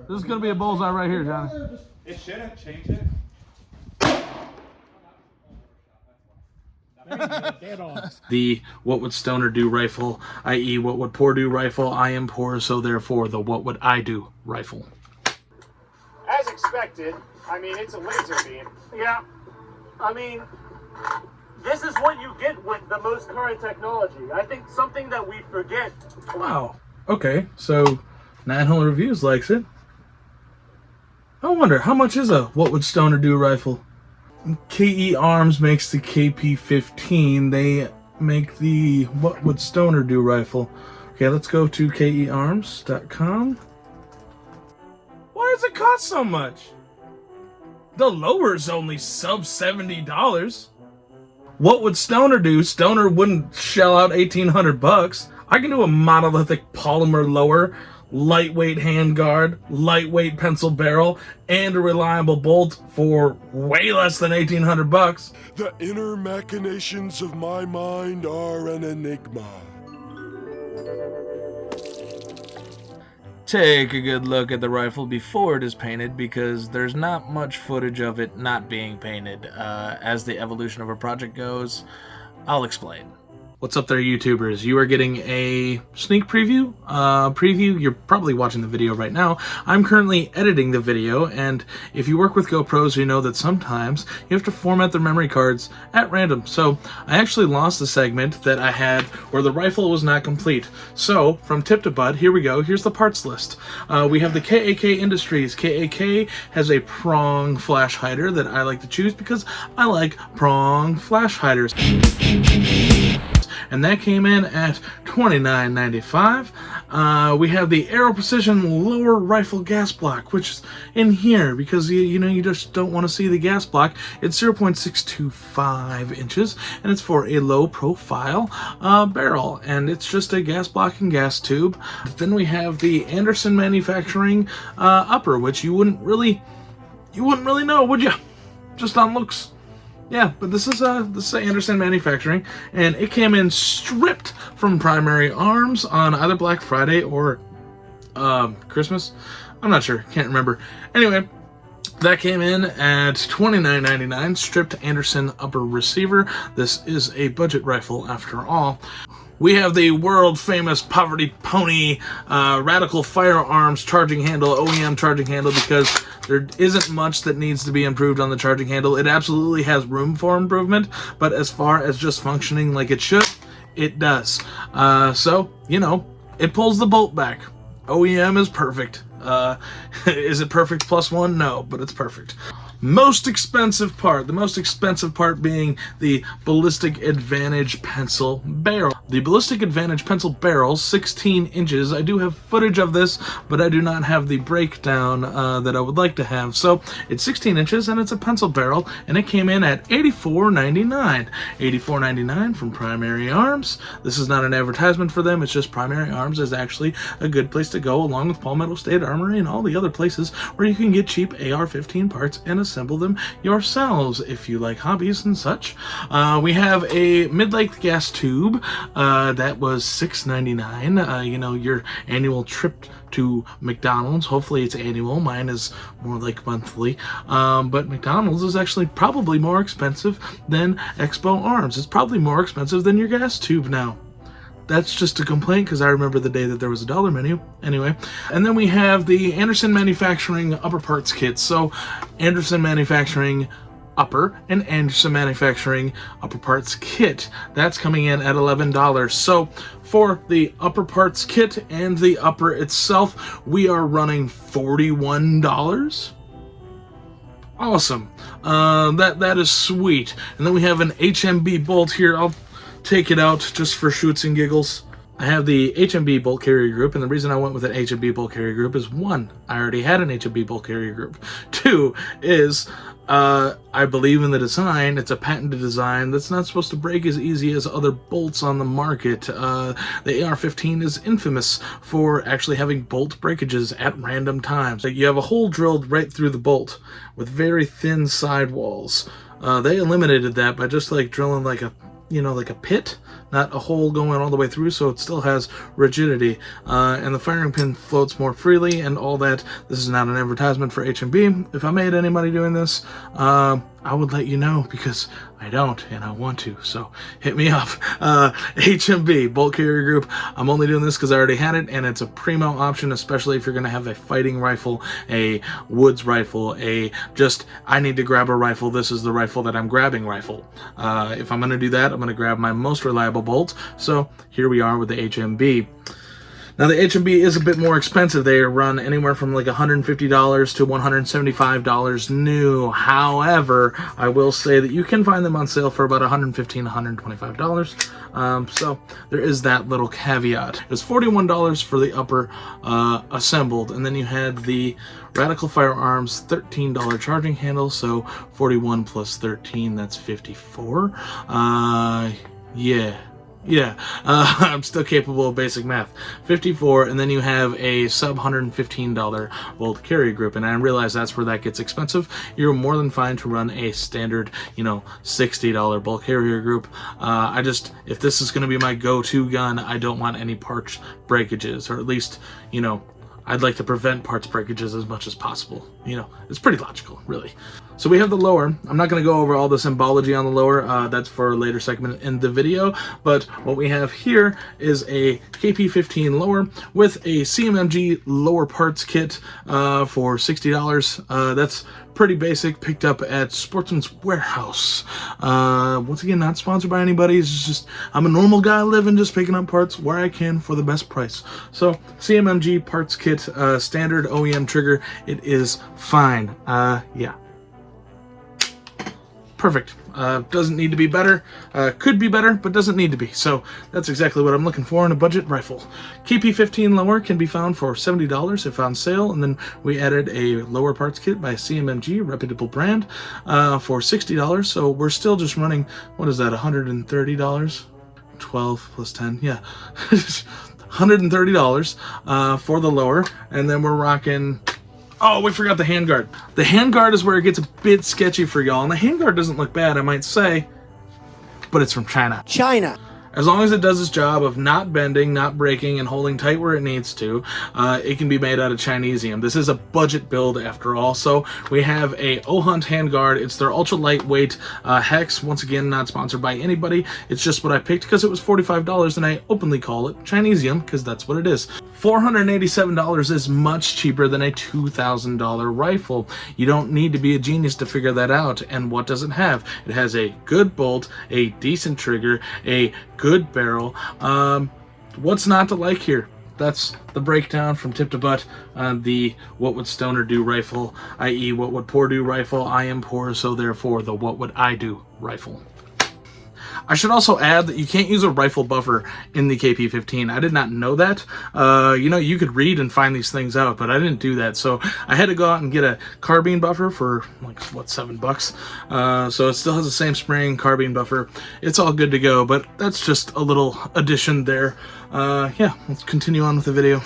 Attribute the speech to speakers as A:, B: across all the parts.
A: This is gonna be a bullseye right here, Johnny.
B: It shouldn't change it.
A: The what would Stoner do rifle, i.e. what would poor do rifle. I am poor, so therefore the what would I do rifle.
C: As expected, I mean, it's a laser beam. Yeah, I mean, this is what you get with the most current technology. I think something that we forget.
A: Wow. Okay, so 900 reviews likes it. I wonder, how much is a what would Stoner do rifle? KE Arms makes the KP-15. They make the what would Stoner do rifle. Okay, let's go to kearms.com. Why does it cost so much? The lower's only sub $70. What would Stoner do? Stoner wouldn't shell out 1,800 bucks. I can do a monolithic polymer lower, lightweight handguard, lightweight pencil barrel, and a reliable bolt for way less than 1,800 bucks.
D: The inner machinations of my mind are an enigma.
A: Take a good look at the rifle before it is painted, because there's not much footage of it not being painted. As the evolution of a project goes, I'll explain. What's up there, YouTubers? You are getting a sneak preview. You're probably watching the video right now. I'm currently editing the video, and if you work with GoPros, you know that sometimes you have to format their memory cards at random. So I actually lost the segment that I had where the rifle was not complete. So from tip to bud, here we go. Here's the parts list. We have the KAK Industries. KAK has a prong flash hider that I like to choose because I like prong flash hiders. And that came in at $29.95. We have the Aero Precision lower rifle gas block, which is in here because you just don't want to see the gas block. It's 0.625 inches, and it's for a low profile barrel, and it's just a gas block and gas tube. Then we have the Anderson Manufacturing upper, which you wouldn't really know, would you? Just on looks. Yeah, but this is Anderson Manufacturing, and it came in stripped from Primary Arms on either Black Friday or Christmas. I'm not sure, can't remember. Anyway, that came in at $29.99, stripped Anderson upper receiver. This is a budget rifle after all. We have the world famous Poverty Pony Radical Firearms charging handle, OEM charging handle, because there isn't much that needs to be improved on the charging handle. It absolutely has room for improvement, but as far as just functioning like it should, it does. So, it pulls the bolt back. OEM is perfect. Is it perfect plus one? No, but it's perfect. Most expensive part, the most expensive part being the Ballistic Advantage pencil barrel. The Ballistic Advantage pencil barrel, 16 inches. I do have footage of this, but I do not have the breakdown that I would like to have. So it's 16 inches and it's a pencil barrel, and it came in at $84.99. $84.99 from Primary Arms. This is not an advertisement for them, it's just Primary Arms is actually a good place to go, along with Palmetto State Armory and all the other places where you can get cheap AR-15 parts and assemble them yourselves if you like hobbies and such. We have a mid-length gas tube that was $6.99. Your annual trip to McDonald's. Hopefully it's annual. Mine is more like monthly. But McDonald's is actually probably more expensive than Expo Arms. It's probably more expensive than your gas tube now. That's just a complaint because I remember the day that there was a dollar menu. Anyway, and then we have the Anderson Manufacturing upper parts kits. So Anderson Manufacturing upper and Anderson Manufacturing upper parts kit. That's coming in at $11. So for the upper parts kit and the upper itself, we are running $41. Awesome. That is sweet. And then we have an HMB bolt here. I'll take it out just for shoots and giggles. I have the HMB bolt carrier group, and the reason I went with an HMB bolt carrier group is, one, I already had an HMB bolt carrier group. Two is, I believe in the design. It's a patented design that's not supposed to break as easy as other bolts on the market. The AR-15 is infamous for actually having bolt breakages at random times. Like, you have a hole drilled right through the bolt with very thin sidewalls. They eliminated that by just like drilling like a pit not a hole going all the way through, so it still has rigidity. And the firing pin floats more freely and all that. This is not an advertisement for HMB. If I made any money doing this, I would let you know, because I don't and I want to, so hit me up. HMB, Bolt Carrier Group. I'm only doing this because I already had it, and it's a primo option, especially if you're going to have a fighting rifle, a woods rifle, I need to grab a rifle, this is the rifle that I'm grabbing rifle. If I'm going to do that, I'm going to grab my most reliable bolt, so here we are with the HMB. Now, the HMB is a bit more expensive. They run anywhere from like $150 to $175 new. However, I will say that you can find them on sale for about $115, $125. So there is that little caveat. It was $41 for the upper assembled, and then you had the Radical Firearms $13 charging handle, so 41 plus 13, that's 54. Yeah, I'm still capable of basic math. 54, and then you have a sub $115 Bolt Carrier Group, and I realize that's where that gets expensive. You're more than fine to run a standard, $60 Bolt Carrier Group. If this is going to be my go-to gun, I don't want any parts breakages, or at least, I'd like to prevent parts breakages as much as possible. It's pretty logical, really. So we have the lower. I'm not going to go over all the symbology on the lower. That's for a later segment in the video. But what we have here is a KP15 lower with a CMMG lower parts kit for $60. That's pretty basic, picked up at Sportsman's Warehouse. Once again, not sponsored by anybody. It's just, I'm a normal guy living, just picking up parts where I can for the best price. So CMMG parts kit, standard OEM trigger. It is fine. Yeah. Perfect. Doesn't need to be better. Could be better, but doesn't need to be. So that's exactly what I'm looking for in a budget rifle. KP15 lower can be found for $70 if on sale, and then we added a lower parts kit by CMMG, reputable brand, for $60. So we're still just running, what is that, $130? 12 plus 10, yeah. $130 for the lower, and then we're rocking... Oh, we forgot the handguard. The handguard is where it gets a bit sketchy for y'all, and the handguard doesn't look bad, I might say, but it's from China. As long as it does its job of not bending, not breaking, and holding tight where it needs to, it can be made out of Chinesium. This is a budget build after all. So we have a Ohunt handguard. It's their ultra lightweight hex. Once again, not sponsored by anybody. It's just what I picked because it was $45, and I openly call it Chinesium because that's what it is. $487 is much cheaper than a $2,000 rifle. You don't need to be a genius to figure that out. And what does it have? It has a good bolt, a decent trigger, a good barrel. What's not to like here? That's the breakdown from tip to butt on the What Would Stoner Do rifle, i.e. What Would Poor Do rifle. I am poor, so therefore the What Would I Do rifle. I should also add that you can't use a rifle buffer in the KP15. I did not know that. You could read and find these things out, but I didn't do that. So I had to go out and get a carbine buffer for, like, what, $7? So it still has the same spring carbine buffer. It's all good to go, but that's just a little addition there. Yeah, let's continue on with the video.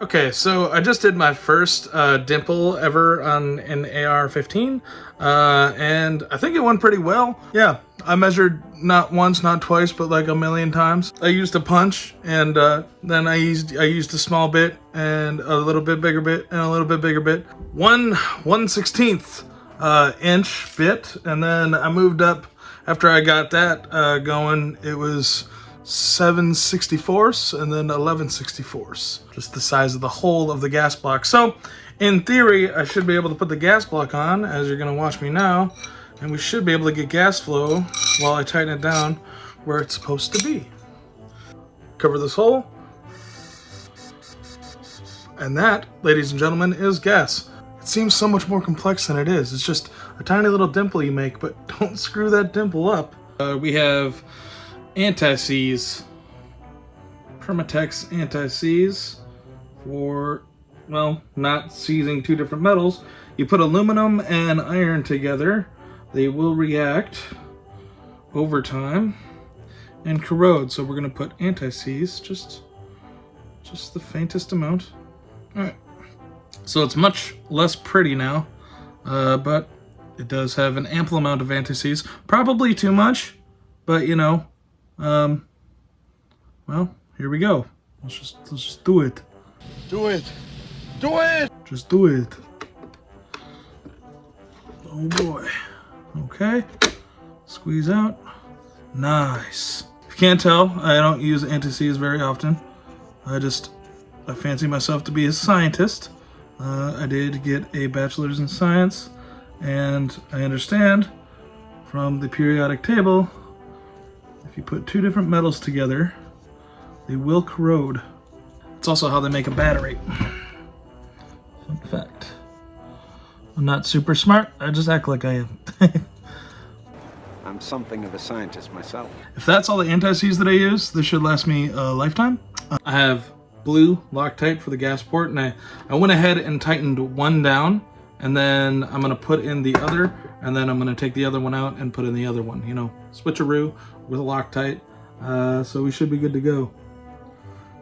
A: Okay, so I just did my first dimple ever on an AR-15, and I think it went pretty well. Yeah, I measured not once, not twice, but like a million times. I used a punch, and then I used a small bit, and a little bit bigger bit, and a little bit bigger bit. 1/16 inch bit, and then I moved up after I got that going. It was 7/64 and then 11/64, just the size of the hole of the gas block. So in theory, I should be able to put the gas block on, as you're going to watch me now, and we should be able to get gas flow while I tighten it down where it's supposed to be. Cover this hole, and that, ladies and gentlemen, is gas. It seems so much more complex than it is. It's just a tiny little dimple you make, but don't screw that dimple up. We have anti-seize, Permatex anti-seize for, well, not seizing two different metals. You put aluminum and iron together, they will react over time and corrode. So we're going to put anti-seize, just the faintest amount. Alright, so it's much less pretty now, but it does have an ample amount of anti-seize. Probably too much, but Well, here we go. Let's just do it.
D: Do it! Do it!
A: Just do it. Oh boy. Okay. Squeeze out. Nice. If you can't tell, I don't use anti-seize very often. I fancy myself to be a scientist. I did get a bachelor's in science, and I understand from the periodic table, if you put two different metals together, they will corrode. It's also how they make a battery. Fun fact. I'm not super smart, I just act like I am.
E: I'm something of a scientist myself.
A: If that's all the anti-seize that I use, this should last me a lifetime. I have blue Loctite for the gas port, and I went ahead and tightened one down, and then I'm gonna put in the other, and then I'm gonna take the other one out and put in the other one. You know, switcheroo with a Loctite. So we should be good to go.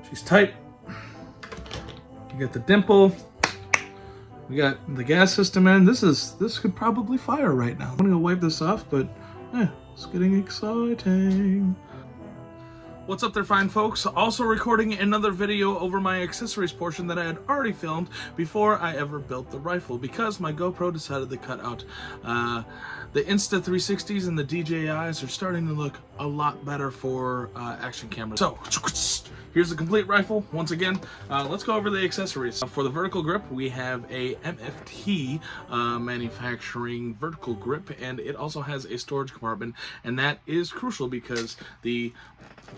A: She's tight. You got the dimple. We got the gas system in. This could probably fire right now. I'm gonna go wipe this off, but it's getting exciting. What's up there, fine folks? Also recording another video over my accessories portion that I had already filmed before I ever built the rifle, because my GoPro decided to cut out. The Insta360s and the DJIs are starting to look a lot better for action cameras. So, here's the complete rifle. Once again, let's go over the accessories. For the vertical grip, we have a MFT manufacturing vertical grip, and it also has a storage compartment, and that is crucial because the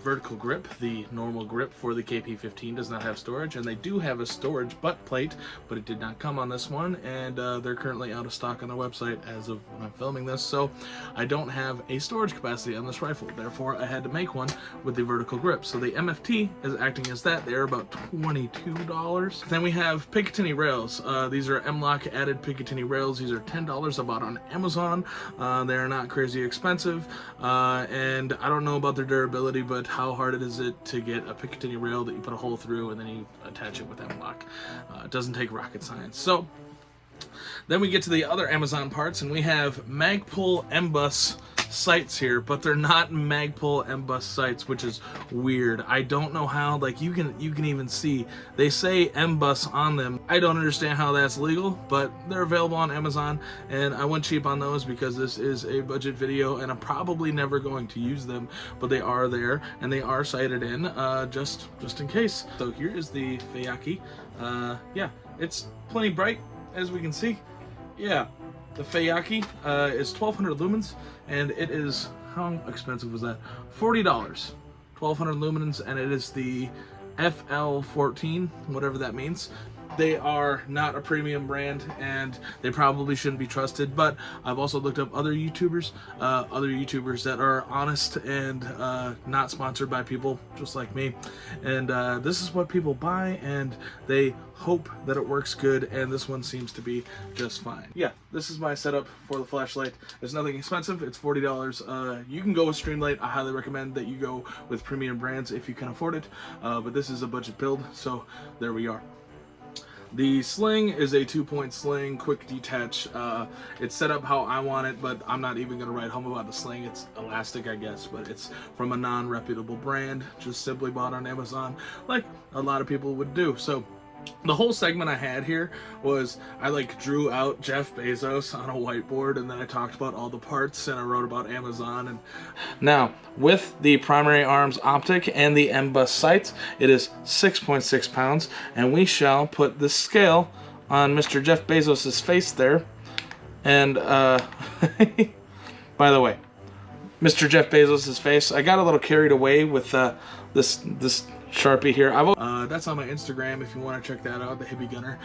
A: vertical grip, the normal grip for the KP15, does not have storage, and they do have a storage butt plate, but it did not come on this one, and they're currently out of stock on their website as of when I'm filming this, so I don't have a storage capacity on this rifle. Therefore, I had to make one with the vertical grip. So the MFT is acting as that. They're about $22. Then we have Picatinny rails. These are M-LOK added Picatinny rails. These are $10 I bought on Amazon. They're not crazy expensive, and I don't know about their durability, but how hard is it to get a Picatinny rail that you put a hole through and then you attach it with M-LOK? It doesn't take rocket science. So then we get to the other Amazon parts, and we have Magpul M-Bus sights here, but they're not Magpul M-Bus sights, which is weird. I don't know how. Like, you can even see they say M-Bus on them. I don't understand how that's legal, but they're available on Amazon, and I went cheap on those because this is a budget video and I'm probably never going to use them, but they are there and they are sighted in just in case. So here is the Fayaki. Yeah, it's plenty bright, as we can see. Yeah, the Fayaki is 1200 lumens, and it is, how expensive was that? $40. 1200 lumens, and it is the FL14, whatever that means. They are not a premium brand, and they probably shouldn't be trusted, but I've also looked up other YouTubers that are honest and not sponsored by people just like me, and this is what people buy, and they hope that it works good, and this one seems to be just fine. Yeah, this is my setup for the flashlight. It's nothing expensive. It's $40. You can go with Streamlight. I highly recommend that you go with premium brands if you can afford it, but this is a budget build, so there we are. The sling is a 2-point sling, quick detach. It's set up how I want it, but I'm not even going to write home about the sling. It's elastic, I guess, but it's from a non-reputable brand, just simply bought on Amazon, like a lot of people would do. So the whole segment I had here was I drew out Jeff Bezos on a whiteboard, and then I talked about all the parts, and I wrote about Amazon. And now with the primary arms optic and the M-Bus sights, it is 6.6 pounds, and we shall put the scale on Mr. Jeff Bezos's face there. And by the way, Mr. Jeff Bezos's face, I got a little carried away with this Sharpie here. That's on my Instagram if you want to check that out, the Hippie Gunner.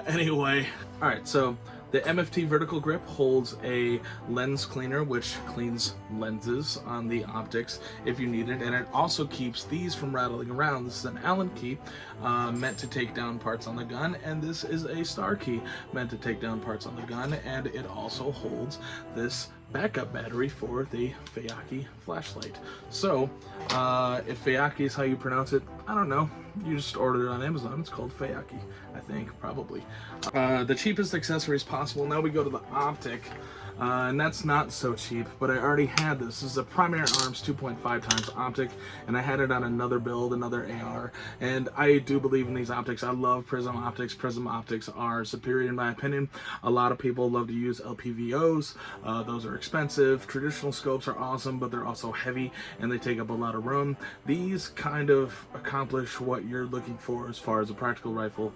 A: Anyway, all right, so the MFT vertical grip holds a lens cleaner, which cleans lenses on the optics if you need it, and it also keeps these from rattling around. This is an Allen key meant to take down parts on the gun, and this is a star key meant to take down parts on the gun, and it also holds this backup battery for the Fayaki flashlight. So if Fayaki is how you pronounce it, I don't know, you just order it on Amazon. It's called Fayaki, I think, probably. The cheapest accessories possible possible. Now we go to the optic. And that's not so cheap, but I already had this. This is a Primary Arms 2.5 times optic, and I had it on another build, another AR, and I do believe in these optics. I love Prism optics. Prism optics are superior in my opinion. A lot of people love to use LPVOs. Those are expensive. Traditional scopes are awesome, but they're also heavy, and they take up a lot of room. These kind of accomplish what you're looking for as far as a practical rifle,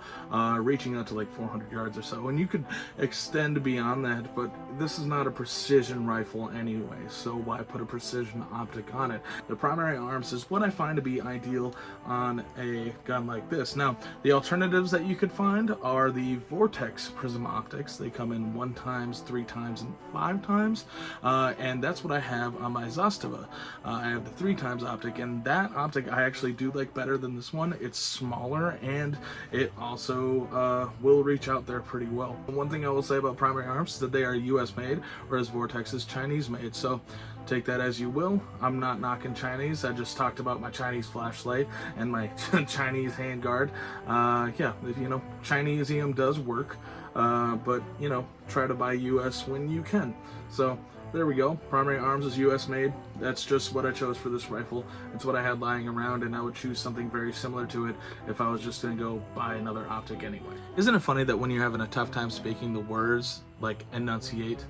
A: reaching out to like 400 yards or so, and you could extend beyond that, but this is not a precision rifle anyway, so why put a precision optic on it? The Primary Arms is what I find to be ideal on a gun like this. Now, the alternatives that you could find are the Vortex Prism optics. They come in 1 times, 3 times, and 5 times, and that's what I have on my Zastava. I have the 3 times optic, and that optic I actually do like better than this one. It's smaller, and it also will reach out there pretty well. One thing I will say about Primary Arms is that they are US made, whereas Vortex is Chinese made, so take that as you will. I'm not knocking Chinese. I just talked about my Chinese flashlight and my Chinese handguard. Yeah, you know, Chinesium does work, but you know, try to buy US when you can. So there we go. Primary Arms is US made. That's just what I chose for this rifle. It's what I had lying around, and I would choose something very similar to it if I was just going to go buy another optic anyway. Isn't it funny that when you're having a tough time speaking, the words like enunciate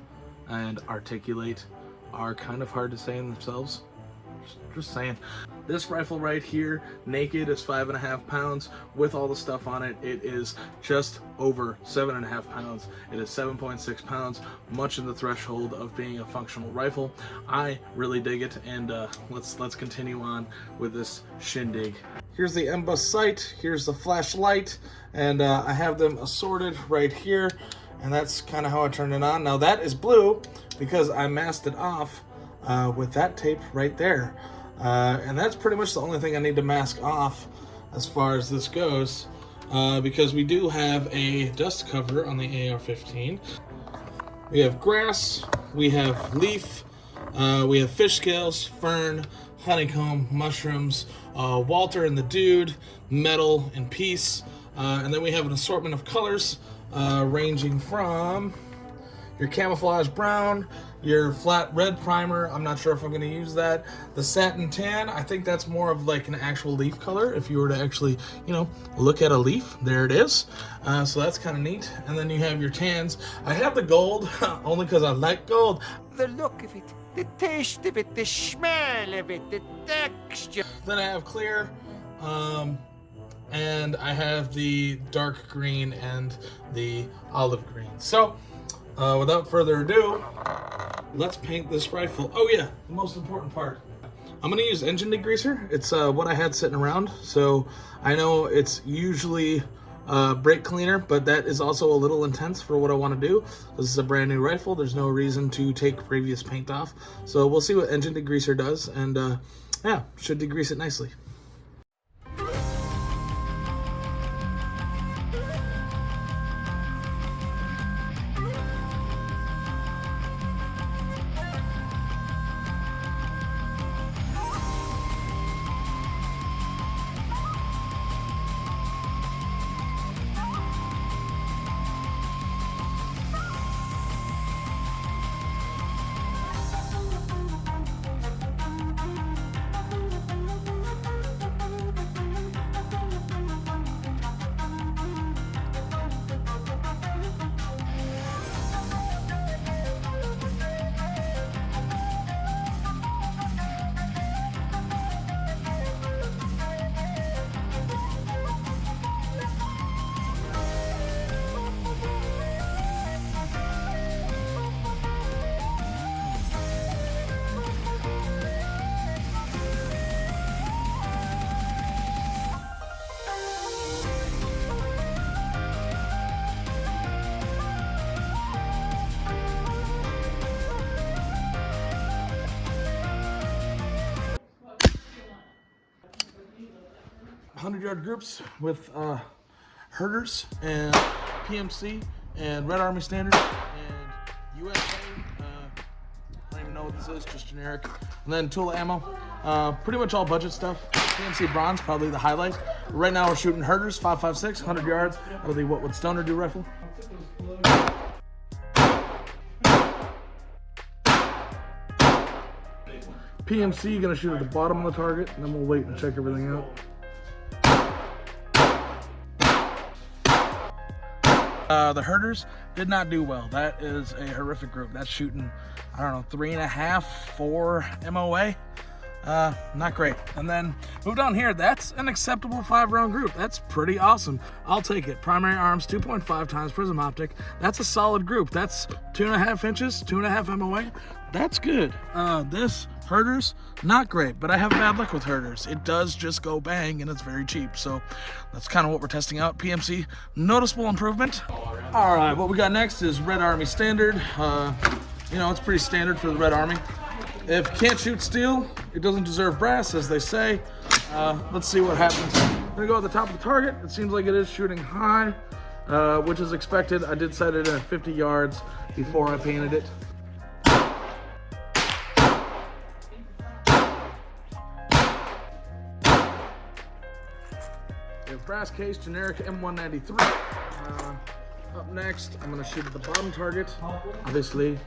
A: and articulate are kind of hard to say in themselves? Just saying. This rifle right here, naked, is 5.5 pounds. With all the stuff on it, it is just over 7.5 pounds. It is 7.6 pounds, much in the threshold of being a functional rifle. I really dig it, and let's continue on with this shindig. Here's the MBUS sight, here's the flashlight, and I have them assorted right here, and that's kind of how I turn it on. Now that is blue because I masked it off with that tape right there. And that's pretty much the only thing I need to mask off as far as this goes, because we do have a dust cover on the AR-15. We have grass, we have leaf, we have fish scales, fern, honeycomb, mushrooms, Walter and the Dude, metal, and peace. And then we have an assortment of colors ranging from your camouflage brown, your flat red primer, I'm not sure if I'm going to use that. The satin tan, I think that's more of like an actual leaf color. If you were to actually, you know, look at a leaf, there it is. So that's kind of neat. And then you have your tans. I have the gold, only because I like gold.
F: The look of it, the taste of it, the smell of it, the texture.
A: Then I have clear, and I have the dark green and the olive green. So, without further ado, let's paint this rifle. Oh yeah, the most important part. I'm going to use engine degreaser. It's what I had sitting around. So I know it's usually brake cleaner, but that is also a little intense for what I want to do. This is a brand new rifle. There's no reason to take previous paint off. So we'll see what engine degreaser does, and yeah, should degrease it nicely. Yard groups with herders and PMC and Red Army Standard and USA. I don't even know what this is, just generic. And then Tula ammo. Pretty much all budget stuff. PMC bronze, probably the highlight. Right now we're shooting herders, 5.56, 100 yards out of the What Would Stoner Do rifle. PMC, gonna shoot at the bottom of the target, and then we'll wait and check everything out. The herders did not do well. That is a horrific group. That's shooting, I don't know, 3.5, 4 MOA. Not great. And then move down here. That's an acceptable 5-round group. That's pretty awesome. I'll take it. Primary arms, 2.5 times prism optic. That's a solid group. That's 2.5 inches, 2.5 MOA. That's good. This herders, not great, but I have bad luck with herders. It does just go bang and it's very cheap. So that's kind of what we're testing out. PMC, noticeable improvement. All right, what we got next is Red Army Standard. You know, it's pretty standard for the Red Army. If you can't shoot steel, it doesn't deserve brass, as they say. Let's see what happens. I'm gonna go at the top of the target. It seems like it is shooting high, which is expected. I did set it at 50 yards before I painted it. We have brass case, generic M193. Up next, I'm gonna shoot at the bottom target, obviously.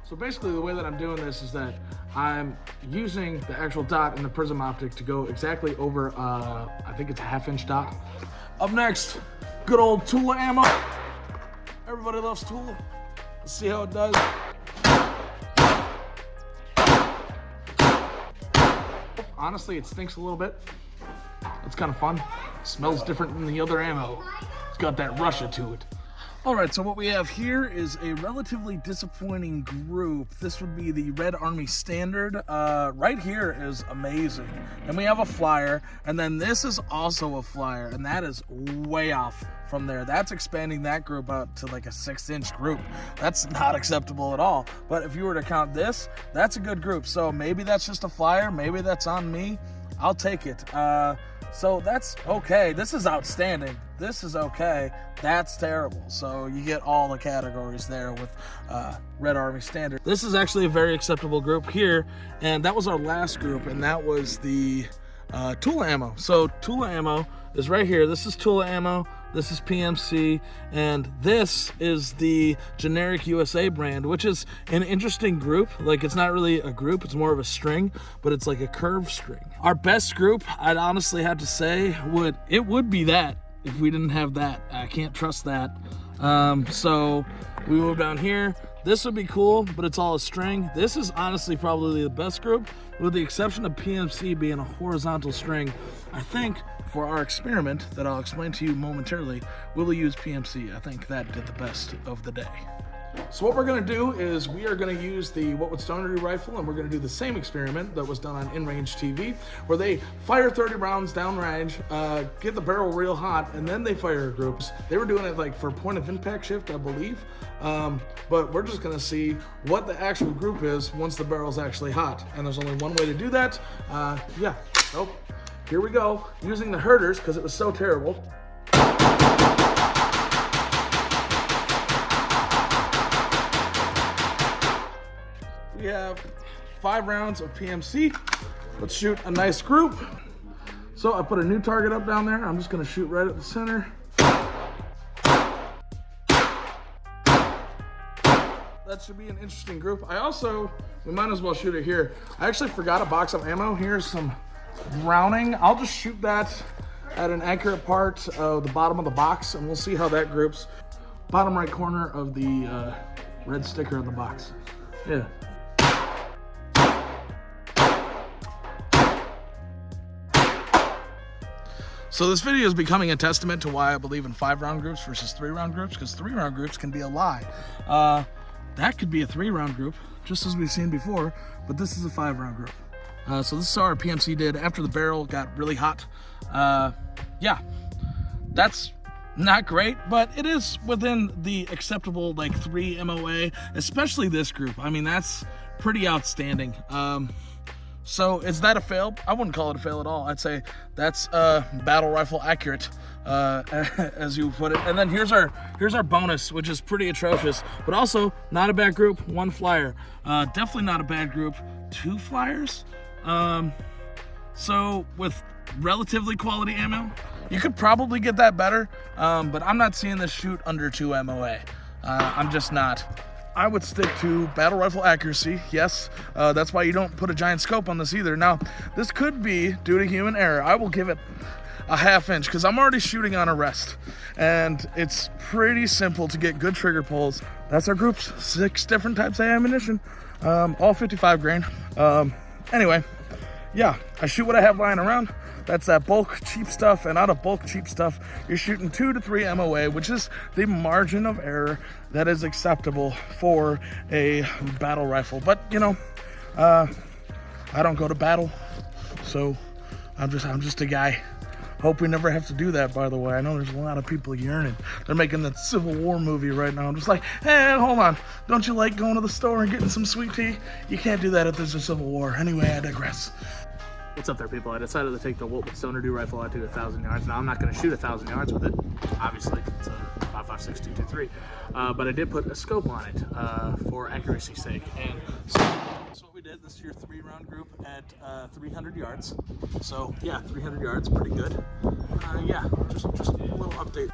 A: So basically the way that I'm doing this is that I'm using the actual dot in the prism optic to go exactly over, I think it's a 1/2 inch dot. Up next, good old Tula ammo. Everybody loves Tula. Let's see how it does. Honestly, it stinks a little bit. It's kind of fun. It smells different than the other ammo. It's got that Russia to it. All right, so what we have here is a relatively disappointing group. This would be the Red Army Standard. Right here is amazing. And we have a flyer, and then this is also a flyer, and that is way off from there. That's expanding that group out to like a 6-inch group. That's not acceptable at all. But if you were to count this, that's a good group. So maybe that's just a flyer, maybe that's on me. I'll take it. So that's okay. This is outstanding. This is okay. That's terrible. So you get all the categories there with Red Army Standard. This is actually a very acceptable group here, and that was our last group, and that was the Tula ammo. So Tula ammo is right here. This is Tula ammo. This is PMC, and this is the generic USA brand, which is an interesting group. Like, it's not really a group, it's more of a string, but it's like a curved string. Our best group, I'd honestly have to say, would be that if we didn't have that. I can't trust that. So we move down here. This would be cool, but it's all a string. This is honestly probably the best group, with the exception of PMC being a horizontal string. I think for our experiment that I'll explain to you momentarily, we'll use PMC. I think that did the best of the day. So what we're gonna do is we are gonna use the What Would Stoner Do rifle, and we're gonna do the same experiment that was done on In-Range TV, where they fire 30 rounds downrange, get the barrel real hot, and then they fire groups. They were doing it like for point of impact shift, I believe. But we're just gonna see what the actual group is once the barrel's actually hot. And there's only one way to do that. Yeah, so here we go, using the herders because it was so terrible. We have 5 rounds of PMC. Let's shoot a nice group. So I put a new target up down there. I'm just gonna shoot right at the center. That should be an interesting group. We might as well shoot it here. I actually forgot a box of ammo. Here's some Browning. I'll just shoot that at an accurate part of the bottom of the box, and we'll see how that groups. Bottom right corner of the red sticker on the box. Yeah. So this video is becoming a testament to why I believe in 5-round groups versus 3-round groups, because 3-round groups can be a lie. That could be a 3-round group, just as we've seen before, but this is a 5-round group. So this is how our PMC did after the barrel got really hot. Yeah, that's not great, but it is within the acceptable like 3 MOA, especially this group. I mean, that's pretty outstanding. So is that a fail? I wouldn't call it a fail at all. I'd say that's battle rifle accurate, as you put it. And then here's our bonus, which is pretty atrocious, but also not a bad group. 1 flyer, definitely not a bad group. 2 flyers. So with relatively quality ammo, You could probably get that better, but I'm not seeing this shoot under 2 MOA. I'm just not. I would stick to battle rifle accuracy. Yes, that's why you don't put a giant scope on this either. Now, this could be due to human error. I will give it a 1/2 inch because I'm already shooting on a rest, and it's pretty simple to get good trigger pulls. That's our groups, 6 different types of ammunition, all 55 grain. Anyway, yeah, I shoot what I have lying around. That's that bulk cheap stuff, and out of bulk cheap stuff, you're shooting 2 to 3 MOA, which is the margin of error that is acceptable for a battle rifle. But you know, I don't go to battle, so I'm just a guy. Hope we never have to do that, by the way. I know there's a lot of people yearning. They're making that Civil War movie right now. I'm just like, hey, hold on. Don't you like going to the store and getting some sweet tea? You can't do that if there's a Civil War. Anyway, I digress.
G: What's up there, people? I decided to take the Wolf Stoner Do rifle out to 1,000 yards. Now, I'm not going to shoot 1,000 yards with it, obviously. It's a 5.56 223, but I did put a scope on it for accuracy's sake. And so that's what we did. This is your 3-round group at 300 yards. So, yeah, 300 yards, pretty good. Yeah, just a little update.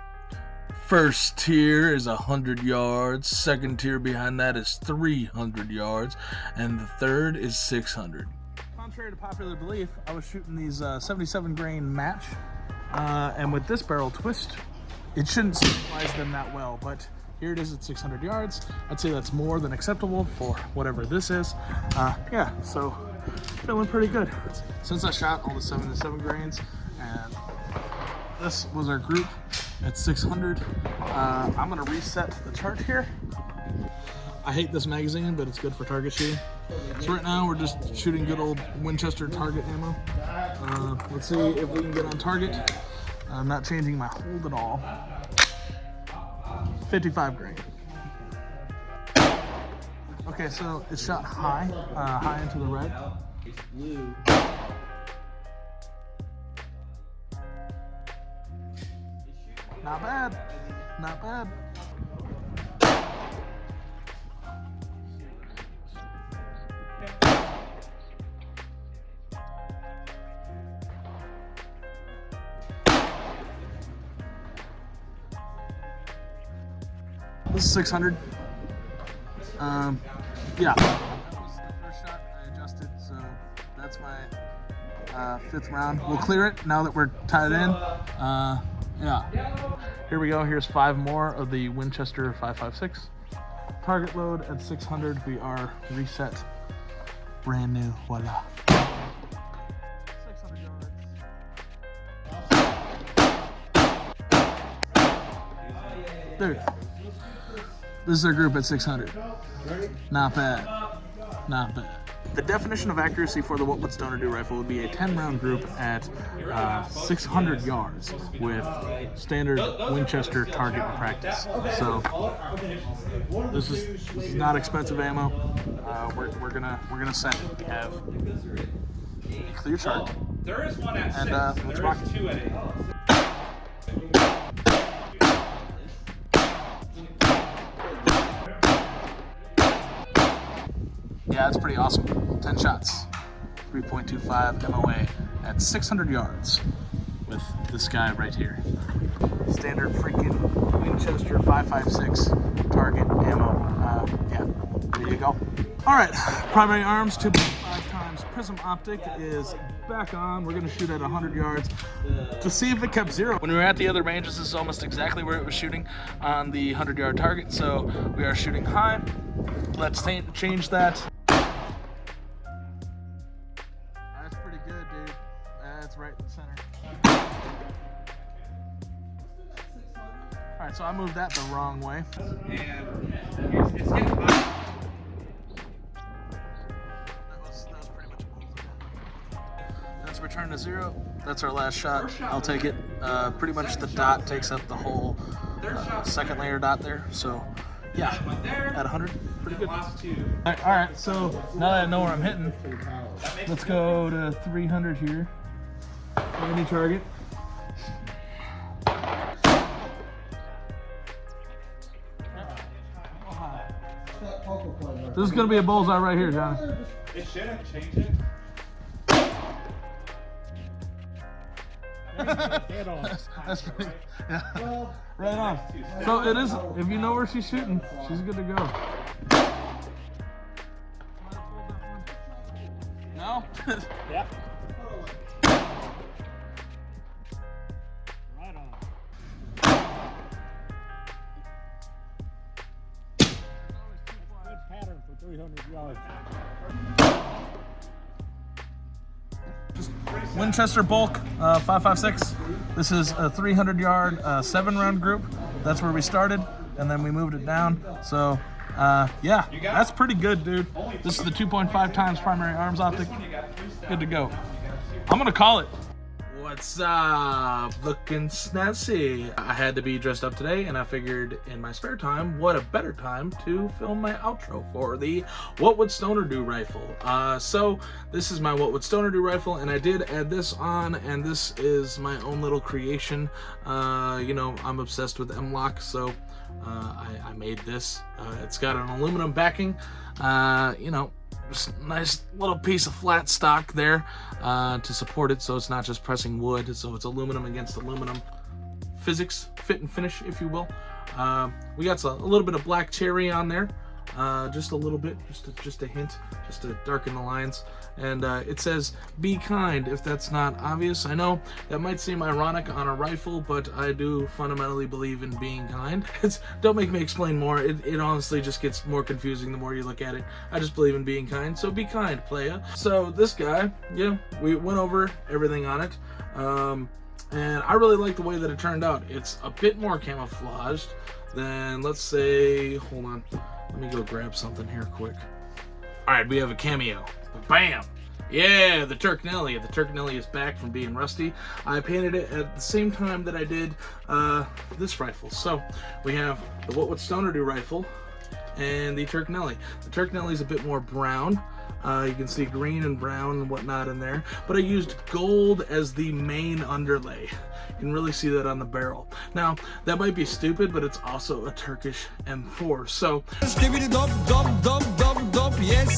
A: First tier is 100 yards. Second tier behind that is 300 yards. And the third is 600. Contrary to popular belief, I was shooting these 77 grain match, and with this barrel twist, it shouldn't stabilize them that well, but here it is at 600 yards. I'd say that's more than acceptable for whatever this is. Yeah, so feeling pretty good. Since I shot all the 77 grains, and this was our group at 600, I'm gonna reset the chart here. I hate this magazine, but it's good for target shooting. So right now we're just shooting good old Winchester target ammo. Let's see if we can get on target. I'm not changing my hold at all. 55 grain. Okay, so it's shot high, high into the red. Not bad, not bad. This is 600. Yeah, that was the first shot I adjusted, so that's my 5th round. We'll clear it now that we're tied in. Yeah, here we go. Here's 5 more of the Winchester 5.56. Target load at 600. We are reset, brand new. Voila. 600 yards. Dude. This is our group at 600. Not bad. Not bad. The definition of accuracy for the What Would Stoner Do rifle would be a 10-round group at 600 yards with standard Winchester target practice. So this is not expensive ammo. We're gonna send it. We have a clear chart.
B: There is one at
A: And
B: 6.
A: let's
B: There
A: rock
B: is
A: it.
B: 2 at 8.
A: Yeah, that's pretty awesome. 10 shots, 3.25 MOA at 600 yards with this guy right here. Standard freaking Winchester 5.56 target ammo. Yeah, there you go. All right, primary arms, 2.5 times prism optic is back on. We're gonna shoot at 100 yards to see if it kept 0. When we were at the other ranges, this is almost exactly where it was shooting on the 100-yard target. So we are shooting high. Let's change that. That's pretty good, dude. That's right in the center. All right, so I moved that the wrong way.
B: And it's getting hot.
A: That was pretty much a bullseye. That's return to 0. That's our last shot. I'll take it. Pretty much the dot takes up the whole second layer dot there. So yeah, at 100, pretty good.
B: Last 2.
A: All right, so now that I know where I'm hitting, let's go to 300 here. Any target. This is gonna be a bullseye right here, Johnny.
B: It shouldn't change it.
C: Head on.
A: That's pretty, yeah. Right on. So it is, if you know where she's shooting, she's good to go. No?
C: Yep. Right on. Good pattern for 300 yards.
A: Winchester Bulk 5.56. This is a 300-yard 7-round group. That's where we started, and then we moved it down. So, yeah, that's pretty good, dude. This is the 2.5 times primary arms optic. Good to go. I'm gonna call it. What's up? Looking snazzy. I had to be dressed up today, and I figured in my spare time, what a better time to film my outro for the What Would Stoner Do rifle. So this is my What Would Stoner Do rifle, and I did add this on, and this is my own little creation. You know, I'm obsessed with M-LOK, so I made this. It's got an aluminum backing, you know, just a nice little piece of flat stock there to support it, so it's not just pressing wood, so it's aluminum against aluminum. Physics, fit and finish, if you will. We got a little bit of black cherry on there, just a little bit, just a hint, just to darken the lines. And it says, "Be kind," if that's not obvious. I know that might seem ironic on a rifle, but I do fundamentally believe in being kind. Don't make me explain more. It honestly just gets more confusing the more you look at it. I just believe in being kind, so be kind, playa. So this guy, yeah, we went over everything on it. And I really like the way that it turned out. It's a bit more camouflaged than, let's say, hold on, let me go grab something here quick. All right, we have a cameo. Bam! Yeah, the Turknelly. The Turknelly is back from being rusty. I painted it at the same time that I did this rifle. So we have the What Would Stoner Do rifle and the Turknelly. The Turknelly is a bit more brown. You can see green and brown and whatnot in there, but I used gold as the main underlay. You can really see that on the barrel. Now, that might be stupid, but it's also a Turkish M4. So,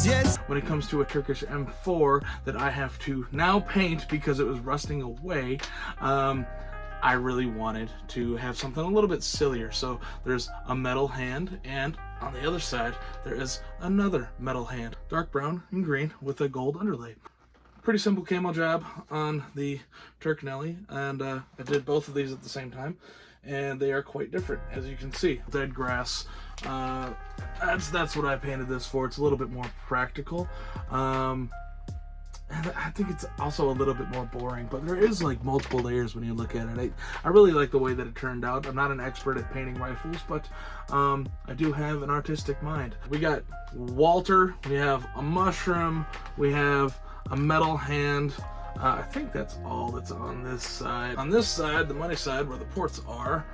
A: yes. When it comes to a Turkish M4 that I have to now paint because it was rusting away, I really wanted to have something a little bit sillier. So there's a metal hand, and on the other side there is another metal hand, dark brown and green with a gold underlay. Pretty simple camo job on the Turknelly, and I did both of these at the same time, and they are quite different, as you can see. Dead grass, that's what I painted this for. It's a little bit more practical. And I think it's also a little bit more boring, but there is like multiple layers when you look at it. I really like the way that it turned out. I'm not an expert at painting rifles, but I do have an artistic mind. We got Walter, we have a mushroom, we have a metal hand. I think that's all that's on this side. On this side, the money side, where the ports are,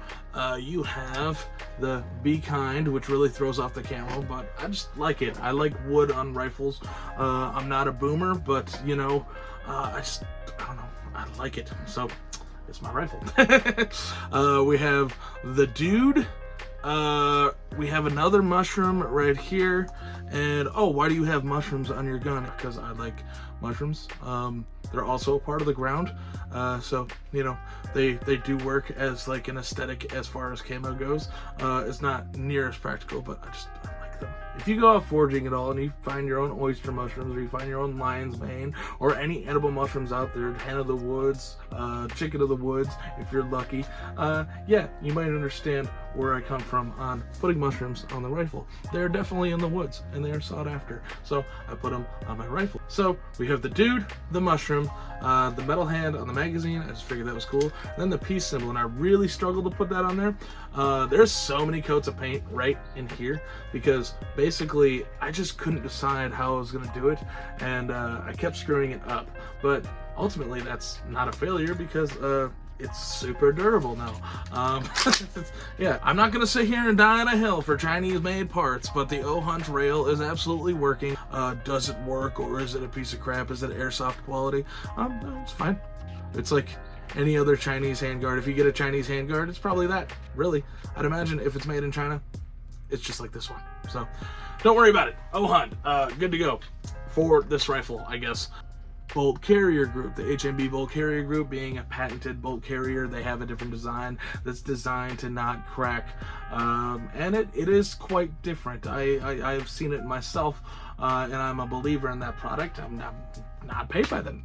A: you have the Be Kind, which really throws off the camo, but I just like it. I like wood on rifles. I'm not a boomer, but, you know, I don't know, I like it. So, it's my rifle. We have the Dude. We have another mushroom right here. And, oh, why do you have mushrooms on your gun? Because I like mushrooms. They're also a part of the ground, so you know they do work as like an aesthetic as far as camo goes. It's not near as practical, but I like them. If you go out foraging at all and you find your own oyster mushrooms, or you find your own lion's mane, or any edible mushrooms out there, hen of the woods, chicken of the woods, if you're lucky, yeah, you might understand where I come from on putting mushrooms on the rifle. They're definitely in the woods, and they are sought after, so I put them on my rifle. So we have the Dude, the mushroom, the metal hand on the magazine. I just figured that was cool. And then the peace symbol, and I really struggled to put that on there. There's so many coats of paint right in here, because basically I just couldn't decide how I was going to do it, and I kept screwing it up. But ultimately that's not a failure, because it's super durable now. Yeah, I'm not gonna sit here and die in a hill for Chinese made parts, but the O-Hunt rail is absolutely working. Does it work, or is it a piece of crap? Is it airsoft quality? No, it's fine. It's like any other Chinese handguard. If you get a Chinese handguard, it's probably that, really. I'd imagine if it's made in China, it's just like this one. So don't worry about it. O-Hunt, good to go for this rifle, I guess. bolt carrier group. The HMB bolt carrier group being a patented bolt carrier. They have a different design that's designed to not crack, and it is quite different. I've seen it myself, and I'm a believer in that product. I'm not paid by them,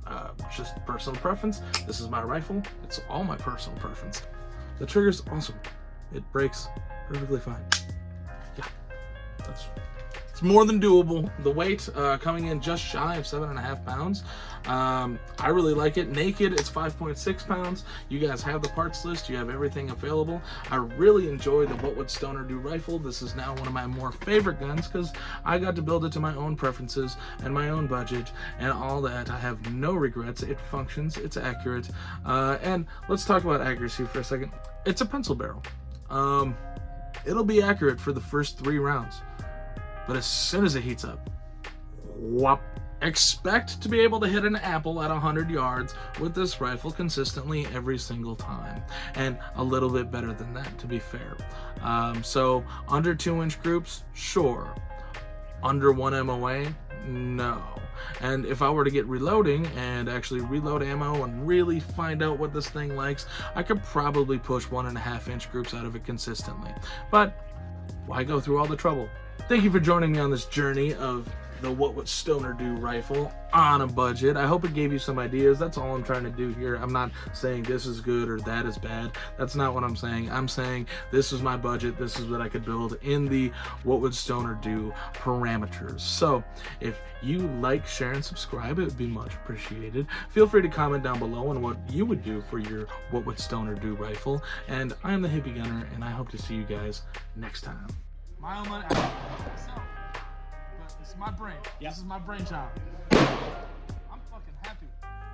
A: just personal preference. This is my rifle. It's all my personal preference. The trigger's awesome. It breaks perfectly fine. Yeah, it's more than doable. The weight coming in just shy of 7.5 pounds. I really like it. Naked, it's 5.6 pounds. You guys have the parts list. You have everything available. I really enjoy the What Would Stoner Do rifle. This is now one of my more favorite guns because I got to build it to my own preferences and my own budget and all that. I have no regrets. It functions. It's accurate. And let's talk about accuracy for a second. It's a pencil barrel. It'll be accurate for the first 3 rounds. But as soon as it heats up, whop. Expect to be able to hit an apple at 100 yards with this rifle consistently every single time. And a little bit better than that, to be fair. So under 2-inch groups, sure. Under 1 MOA, no. And if I were to get reloading and actually reload ammo and really find out what this thing likes, I could probably push 1.5-inch groups out of it consistently. But why go through all the trouble? Thank you for joining me on this journey of the What Would Stoner Do rifle on a budget. I hope it gave you some ideas. That's all I'm trying to do here. I'm not saying this is good or that is bad. That's not what I'm saying. I'm saying this is my budget. This is what I could build in the What Would Stoner Do parameters. So if you like, share, and subscribe, it would be much appreciated. Feel free to comment down below on what you would do for your What Would Stoner Do rifle. And I'm the Hippie Gunner, and I hope to see you guys next time. My own money, myself. But this is my brain. Yep. This is my brainchild. I'm fucking happy.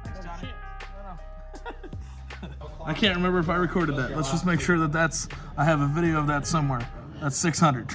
A: Thanks, Johnny. I can't remember if I recorded that. Let's just make sure that I have a video of that somewhere. That's 600.